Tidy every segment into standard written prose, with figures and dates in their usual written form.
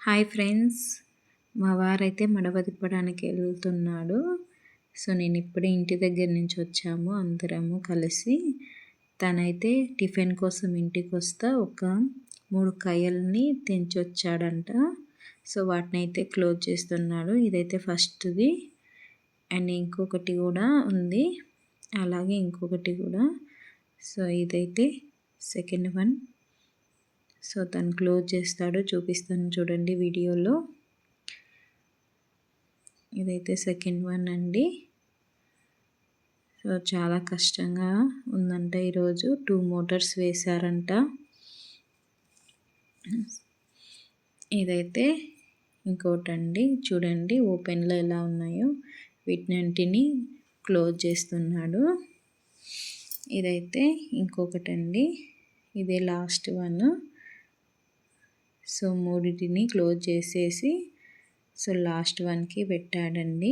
Hi friends, మా వారైతే మడవ తిప్పడానికి వెళ్తున్నాడు. సో నేను ఇప్పుడే ఇంటి దగ్గర నుంచి వచ్చాము అందరము కలిసి. తనైతే టిఫిన్ కోసం ఇంటికి వస్తా ఒక 3 కాయల్ని తెంచొచ్చాడంట. సో వాటిని అయితే క్లోజ్ చేస్తున్నాడు. ఇదైతే ఫస్ట్ది అండ్ ఇంకొకటి కూడా ఉంది, అలాగే ఇంకొకటి కూడా. సో ఇదైతే సెకండ్ వన్. సో తను క్లోజ్ చేస్తాడు, చూపిస్తాను చూడండి వీడియోలో. ఇదైతే సెకండ్ వన్ అండి. సో చాలా కష్టంగా ఉందంట ఈరోజు. 2 మోటార్స్ వేశారంట. ఇదైతే ఇంకోటండి, చూడండి ఓపెన్లో ఎలా ఉన్నాయో. వీటినంటిని క్లోజ్ చేస్తున్నాడు. ఇదైతే ఇంకొకటండి, ఇదే లాస్ట్ వన్. సో మూడిటిని క్లోజ్ చేసేసి సో లాస్ట్ వన్కి పెట్టాడండి.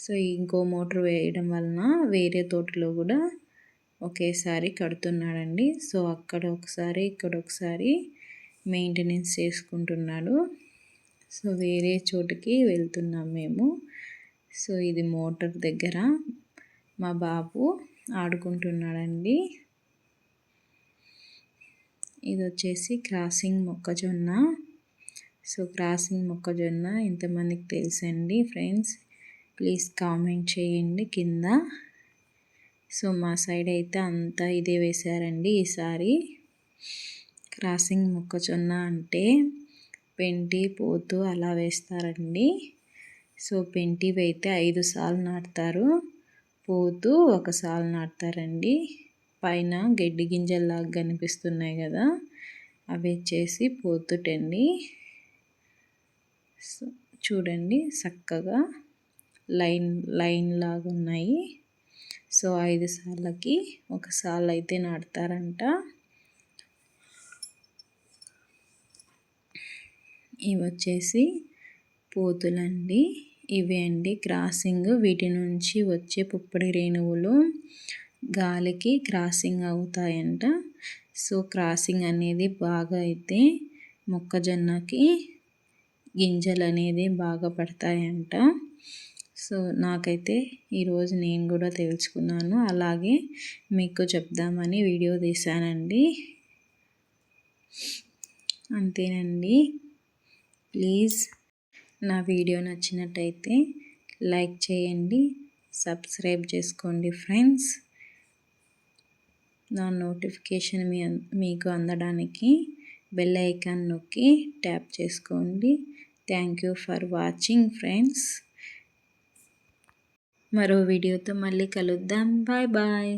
సో ఇంకో మోటార్ వేయడం వలన వేరే తోటలో కూడా ఒకేసారి కడుతున్నాడండి. సో అక్కడ ఒకసారి ఇక్కడ ఒకసారి మెయింటెనెన్స్ చేసుకుంటున్నాడు. సో వేరే చోటుకి వెళ్తున్నాం మేము. సో ఇది మోటార్ దగ్గర మా బాబు ఆడుకుంటున్నాడండి. ఇది వచ్చేసి క్రాసింగ్ మొక్కజొన్న. సో క్రాసింగ్ మొక్కజొన్న ఎంతమందికి తెలుసండి ఫ్రెండ్స్, ప్లీజ్ కామెంట్ చేయండి కింద. సో మా సైడ్ అయితే అంతా ఇదే వేశారండి ఈసారి. క్రాసింగ్ మొక్కజొన్న అంటే పెంటి పోతు అలా వేస్తారండి. సో పెంటి అయితే 5 సార్లు నాటుతారు, పోతు 1 సాలు నాటుతారండి. పైన గడ్డి గింజల్లాగా కనిపిస్తున్నాయి కదా, అవి వచ్చేసి పోతుటండి. సో చూడండి చక్కగా లైన్ లాగా ఉన్నాయి. సో 5 సార్లకి 1 సాలు అయితే నాటుతారంట. ఇవి వచ్చేసి పోతులండి. ఇవి అండి క్రాసింగ్. వీటి నుంచి వచ్చే పుప్పడి రేణువులు గాలికి క్రాసింగ్ అవుతాయంట. సో క్రాసింగ్ అనేది బాగా అయితే మొక్కజొన్నకి గింజలు అనేది బాగా పడతాయంట. సో నాకైతే ఈరోజు నేను కూడా తెలుసుకున్నాను, అలాగే మీకు చెప్దామని వీడియో తీశానండి. అంతేనండి. ప్లీజ్ నా వీడియో నచ్చినట్టయితే లైక్ చేయండి, సబ్స్క్రైబ్ చేసుకోండి ఫ్రెండ్స్. నా నోటిఫికేషన్ మీకు అందడానికి బెల్ ఐకాన్ నొక్కి ట్యాప్ చేసుకోండి. Thank you for watching friends. మరో వీడియోతో మళ్ళీ కలుద్దాం. Bye bye.